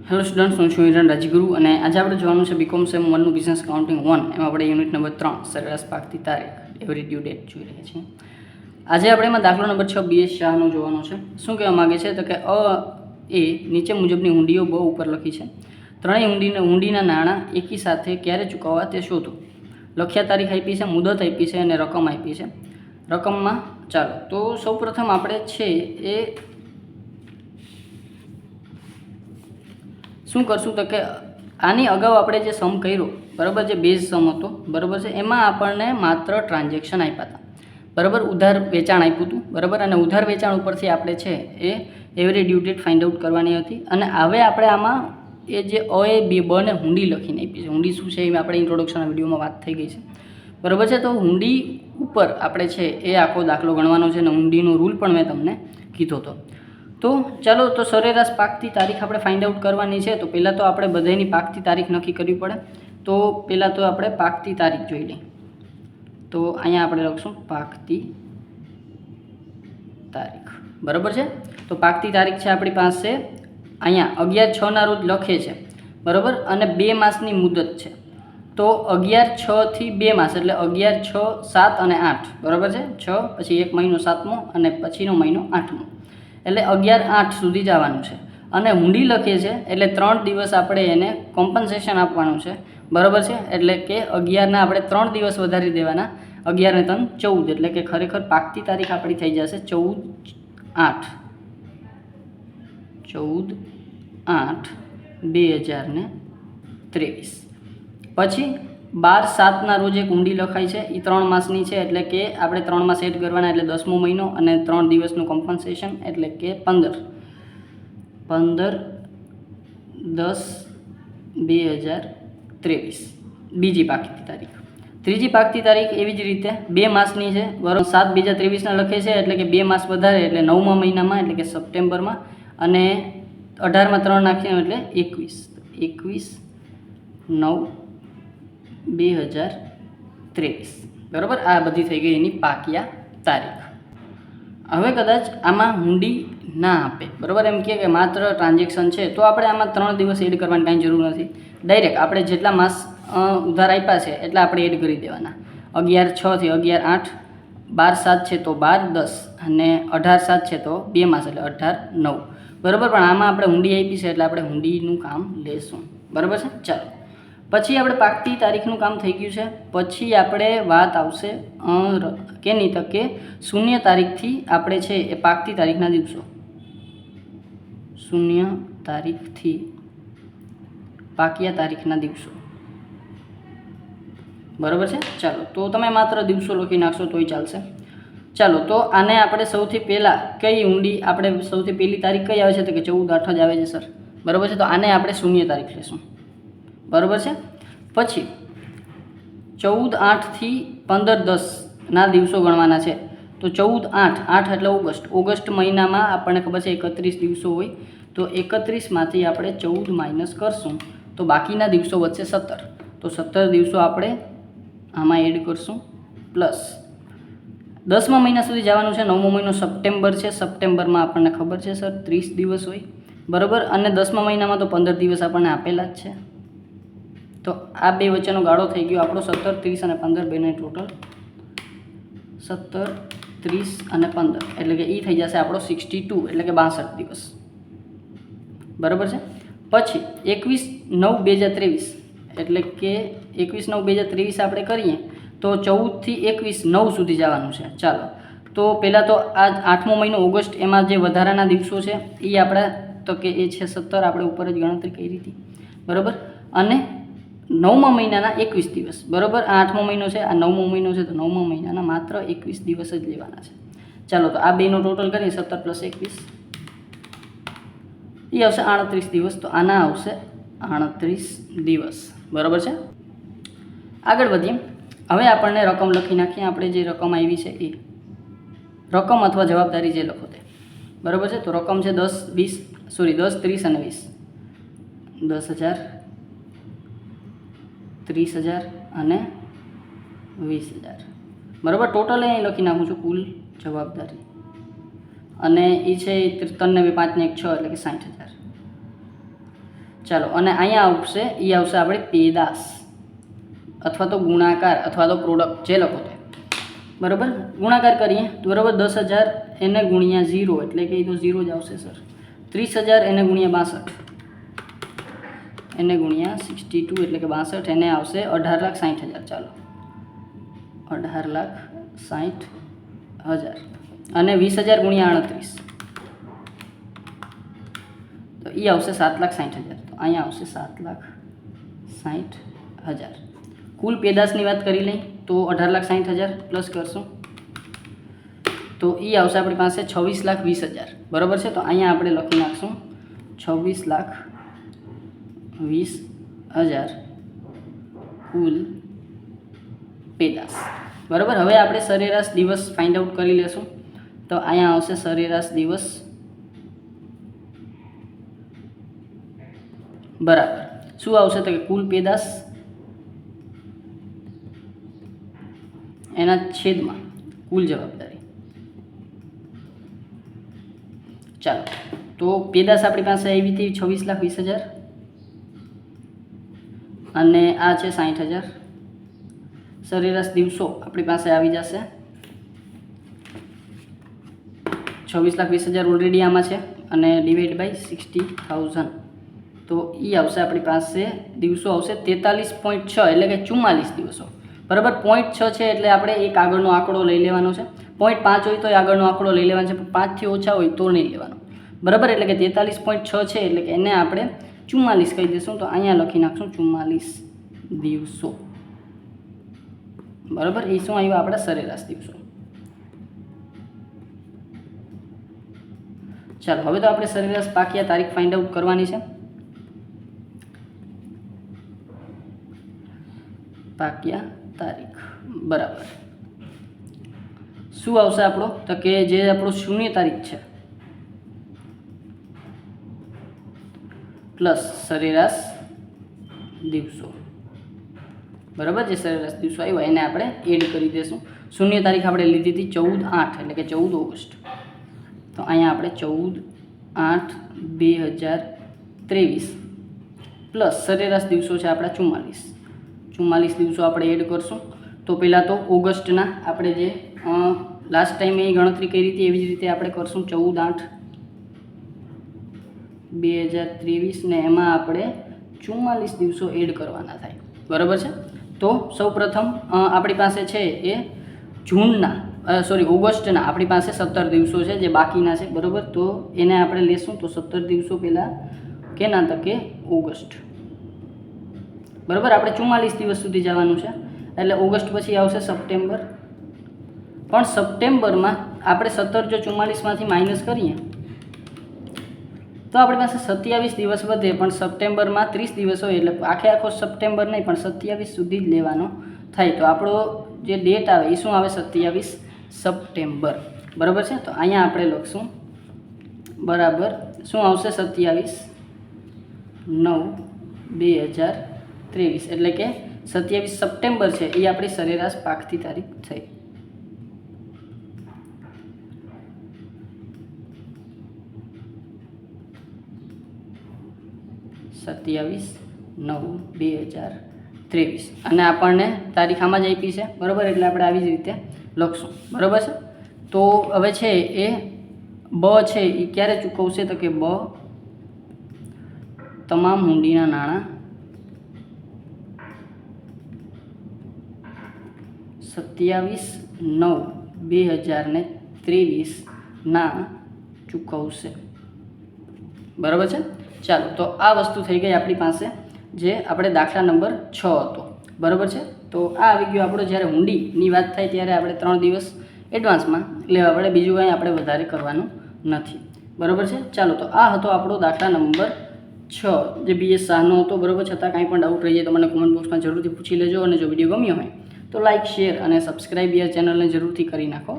Hello students, હું છું હિરણ રાજગુરુ અને આજે આપણે જોવાનું છે બીકોમ સેમ 1નું બિઝનેસ કાઉન્ટિંગ 1. એમાં આપણે યુનિટ નંબર 3 સરેરાશ પાકતી તારીખ એવરી ડ્યુ ડેટ જોઈ રહ્યા છીએ. આજે આપણે એમાં દાખલો નંબર 6 BS શાહનો જોવાનો છે. શું કહેવા માગે છે તો કે એ નીચે મુજબની હુંડીઓ બ ઉપર લખી છે. ત્રણેય હુંડીના નાણાં એકી સાથે ક્યારે ચૂકવવા તે શોધો. લખ્યા તારીખ આપી છે, મુદત આપી છે અને રકમ આપી છે. રકમમાં ચાલો તો સૌપ્રથમ આપણે છે એ શું કરશું તો કે આની અગાઉ આપણે જે સમ કર્યો બરાબર, જે બેઝ સમ હતો બરાબર છે, એમાં આપણને માત્ર ટ્રાન્ઝેક્શન આપ્યા હતા બરાબર, ઉધાર વેચાણ આપ્યું હતું બરાબર. અને ઉધાર વેચાણ ઉપરથી આપણે છે એ every due date find out કરવાની હતી. અને હવે આપણે આમાં એ જે એ બી બને હુંડી લખીને આપી છે. હુંડી શું છે એ આપણે ઇન્ટ્રોડક્શનના વિડીયોમાં વાત થઈ ગઈ છે બરાબર છે. તો હુંડી ઉપર આપણે છે એ આખો દાખલો ગણવાનો છે અને હુંડીનો રૂલ પણ મેં તમને કીધો હતો. તો ચાલો તો સરેરાશ પાકતી તારીખ આપણે ફાઇન્ડ આઉટ કરવાની છે. તો પહેલાં તો આપણે બધાની પાકતી તારીખ નક્કી કરવી પડે. તો પહેલાં તો આપણે પાકતી તારીખ જોઈ લઈએ. તો અહીંયા આપણે લખશું પાકતી તારીખ બરાબર છે. તો પાકતી તારીખ છે આપણી પાસે અહીંયા 11/6 રોજ લખે છે બરાબર. અને 2 માસની મુદત છે. તો 11/6 થી 2 માસ એટલે 11, 6, 7 અને 8 બરાબર છે. 6 પછી 1 મહિનો 7મો અને પછીનો મહિનો 8મો એટલે 11/8 સુધી જવાનું છે. અને હુંડી લખીએ છે એટલે 3 દિવસ આપણે એને કોમ્પન્સેશન આપવાનું છે બરાબર છે. એટલે કે 11ના આપણે 3 દિવસ વધારી દેવાના. 11 ને 3 14 એટલે કે ખરેખર પાકતી તારીખ આપણી થઈ જશે 14/8/2023. પછી 12/7ના રોજ એક હુંડી લખાય છે. એ 3 માસની છે એટલે કે આપણે 3 માસ એડ કરવાના એટલે 10મો મહિનો અને 3 દિવસનું કોમ્પન્સેશન એટલે કે 15/10/2023 બીજી પાકતી તારીખ. ત્રીજી પાકતી તારીખ એવી જ રીતે 2 માસની છે બરાબર. 7/2/23ના લખે છે એટલે કે 2 માસ વધારે એટલે 9મા મહિનામાં એટલે કે સપ્ટેમ્બરમાં. અને 18માં 3 નાખીએ એટલે 21/9/2023 બરાબર. આ બધી થઈ ગઈ એની પાકિયા તારીખ. હવે કદાચ આમાં હુંડી ના આપે બરાબર, એમ કે માત્ર ટ્રાન્ઝેક્શન છે, તો આપણે આમાં 3 દિવસ એડ કરવાની કાંઈ જરૂર નથી. ડાયરેક્ટ આપણે જેટલા માસ ઉધાર આપ્યા છે એટલા આપણે એડ કરી દેવાના. 11/6 થી 11/8, 12/7 છે તો 12/10 અને 18/7 છે તો 2 માસ એટલે 18/9 બરાબર. પણ આમાં આપણે હુંડી આપી છે એટલે આપણે હુંડીનું કામ લેશું બરાબર છે. ચાલો પછી આપણે પાકતી તારીખનું કામ થઈ ગયું છે. પછી આપણે વાત આવશે કેની તક કે શૂન્ય તારીખથી આપણે છે એ પાકતી તારીખના દિવસો, શૂન્ય તારીખથી પાકિયા તારીખના દિવસો બરાબર છે. ચાલો તો તમે માત્ર દિવસો લખી નાખશો તોય ચાલશે. ચાલો તો આને આપણે સૌથી પહેલાં કઈ હુંડી આપણે સૌથી પહેલી તારીખ કઈ આવે છે તો કે 14/8 જ આવે છે સર બરાબર છે. તો આને આપણે શૂન્ય તારીખ લેશું બરાબર છે. પછી 14/8 થી 15/10ના દિવસો ગણવાના છે. તો 14/8 એટલે ઓગસ્ટ મહિનામાં આપણને ખબર છે 31 દિવસો હોય. તો 31માંથી આપણે 14 માઇનસ કરશું તો બાકીના દિવસો વધશે 17. તો 17 દિવસો આપણે આમાં એડ કરશું. પ્લસ 10મા મહિના સુધી જવાનું છે. 9મો મહિનો સપ્ટેમ્બર છે. સપ્ટેમ્બરમાં આપણને ખબર છે સર 30 દિવસ હોય બરાબર. અને 10મા મહિનામાં તો 15 દિવસ આપણને આપેલા જ છે. તો આ બે વચ્ચેનો ગાળો થઈ ગયો આપણો 17, 30 અને 15 બેને ટોટલ 17, 30 અને 15 એટલે કે એ થઈ જશે આપણો 62 એટલે કે 62 દિવસ બરાબર છે. પછી 21/9/2023 એટલે કે 21/9/2023 આપણે કરીએ તો 14 થી 21/9 સુધી જવાનું છે. ચાલો તો પહેલાં તો આ 8મો મહિનો ઓગસ્ટ, એમાં જે વધારાના દિવસો છે એ આપણા તો કે એ છે 17, આપણે ઉપર જ ગણતરી કરી હતી બરાબર. અને 9મા મહિનાના 21 દિવસ બરાબર. આ 8મો મહિનો છે, આ 9મો મહિનો છે, તો 9મા મહિનાના માત્ર 21 દિવસ જ લેવાના છે. ચાલો તો આ બેનો ટોટલ કરીએ 17 + 21 એ આવશે 38 દિવસ. તો આના આવશે 38 દિવસ બરાબર છે. આગળ વધીએ. હવે આપણને રકમ લખી નાખીએ. આપણે જે રકમ આવી છે એ રકમ અથવા જવાબદારી જે લખો તે બરાબર છે. તો રકમ છે 10, 30 અને 20. 10,000, 30,000 અને 20,000 બરાબર. ટોટલ અહીં લખી નાખું છું કુલ જવાબદારી. અને એ છે 93, 5 ને 1 6 એટલે કે 60,000. ચાલો, અને અહીંયા આવશે એ આવશે આપણે પેદાશ અથવા તો ગુણાકાર અથવા તો પ્રોડક્ટ જે લખો તે, બરાબર. ગુણાકાર કરીએ તો બરાબર 10,000 એને ગુણ્યા 0 એટલે કે એ તો 0 જ આવશે સર. 30,000 એને ગુણ્યા 62 એને ગુણ્યા 62 એટલે કે 62 એને આવશે 18,60,000. ચાલો 18,60,000 અને 20,000 ગુણ્યા 38 તો એ આવશે 7,60,000. તો અહીંયા આવશે 7,60,000. કુલ પેદાશની વાત કરી લઈ તો 18,60,000 પ્લસ કરશું તો એ આવશે આપણી પાસે 26,20,000. બરાબર છે. તો અહીંયા આપણે લખી નાખશું 26,20,000 કુલ પેદાશ. બરાબર. હવે આપણે સરેરાશ દિવસ ફાઇન્ડ આઉટ કરી લેશું. તો અહીંયા આવશે સરેરાશ દિવસ બરાબર શું આવશે તો કે કુલ પેદાશ એના છેદમાં કુલ જવાબદારી. ચાલો, તો પેદાશ આપણી પાસે આવી હતી 26,20,000 અને આ છે 60,000. સરેરાશ દિવસો આપણી પાસે આવી જશે 26,20,000 ઓલરેડી આમાં છે અને ડિવાઈડ બાય 60,000 તો એ આવશે આપણી પાસે દિવસો આવશે 43.6 એટલે કે 44 દિવસો. બરાબર. 0.6 છે એટલે આપણે એક આગળનો આંકડો લઈ લેવાનો છે. 0.5 હોય તો એ આગળનો આંકડો લઈ લેવાનો છે, પણ 5થી ઓછા હોય તો નહીં લેવાનો. બરાબર. એટલે કે 43.6 છે એટલે કે એને આપણે 44 કહી દઈશું. તો અહીંયા લખી નાખશું 44 દિવસો. બરાબર. એ શું આવ્યું આપણા સરેરાશ દિવસો. ચાલો, હવે તો આપણે સરેરાશ પાકિયા તારીખ ફાઇન્ડ આઉટ કરવાની છે. પાકિયા તારીખ બરાબર શું આવશે આપણો તો કે જે આપણો 0 તારીખ છે પ્લસ સરેરાશ દિવસો. બરાબર. જે સરેરાશ દિવસો આવ્યા એને આપણે એડ કરી દઈશું. 0 તારીખ આપણે લીધી હતી 14/8 એટલે કે 14 ઓગસ્ટ. તો અહીંયા આપણે 14/8/2023 પ્લસ સરેરાશ દિવસો છે આપણા 44 દિવસો આપણે એડ કરશું. તો પહેલાં તો ઓગસ્ટના આપણે જે લાસ્ટ ટાઈમે એ ગણતરી કરી હતી એવી જ રીતે આપણે કરશું 14/8/2023 ને એમાં આપણે 44 દિવસો એડ કરવાના થાય. બરાબર છે. તો સૌપ્રથમ આપણી પાસે છે એ ઓગસ્ટના આપણી પાસે 17 દિવસો છે જે બાકીના છે. બરાબર. તો એને આપણે લેશું તો 17 દિવસો પહેલાં કેના તો કે ઓગસ્ટ. બરાબર. આપણે 44 દિવસ સુધી જવાનું છે એટલે ઓગસ્ટ પછી આવશે સપ્ટેમ્બર. પણ સપ્ટેમ્બરમાં આપણે 17 જો 44માંથી માઇનસ કરીએ તો આપણી પાસે 27 દિવસ વધે, પણ સપ્ટેમ્બરમાં 30 દિવસ હોય એટલે આખો સપ્ટેમ્બર નહીં પણ 27 સુધી જ લેવાનો થાય. તો આપણો જે ડેટ આવે એ શું આવે 27 સપ્ટેમ્બર. બરાબર છે. તો અહીંયા આપણે લખશું બરાબર શું આવશે 27/9/2023 એટલે કે 27 સપ્ટેમ્બર છે એ આપણી સરેરાશ પાકતી તારીખ થઈ. સત્યાવીસ 9/2023 અને આપણને તારીખ આમાં જ આપી છે. બરાબર. એટલે આપણે આવી જ રીતે લખશું. બરાબર છે. તો હવે છે એ બ છે એ ક્યારે ચૂકવશે તો કે બ તમામ હુંડીના નાણાં 27/9/2023 ના ચૂકવશે. બરાબર છે. ચાલો, તો આ વસ્તુ થઈ ગઈ આપણી પાસે જે આપણે દાખલા નંબર 6 હતો. બરાબર છે. તો આ આવી ગયો આપણો જ્યારે હુંડીની વાત થાય ત્યારે આપણે 3 દિવસ એડવાન્સમાં લેવા પડે, બીજું કાંઈ આપણે વધારે કરવાનું નથી. બરાબર છે. ચાલો, તો આ હતો આપણો દાખલા નંબર 6 જે BS શાહનો હતો. બરાબર. છતાં કાંઈ પણ ડાઉટ રહી જાય તો મને કોમેન્ટ બોક્સમાં જરૂરથી પૂછી લેજો અને જો વિડીયો ગમ્યો હોય તો લાઇક, શેર અને સબસ્ક્રાઈબ યાર ચેનલને જરૂરથી કરી નાખો.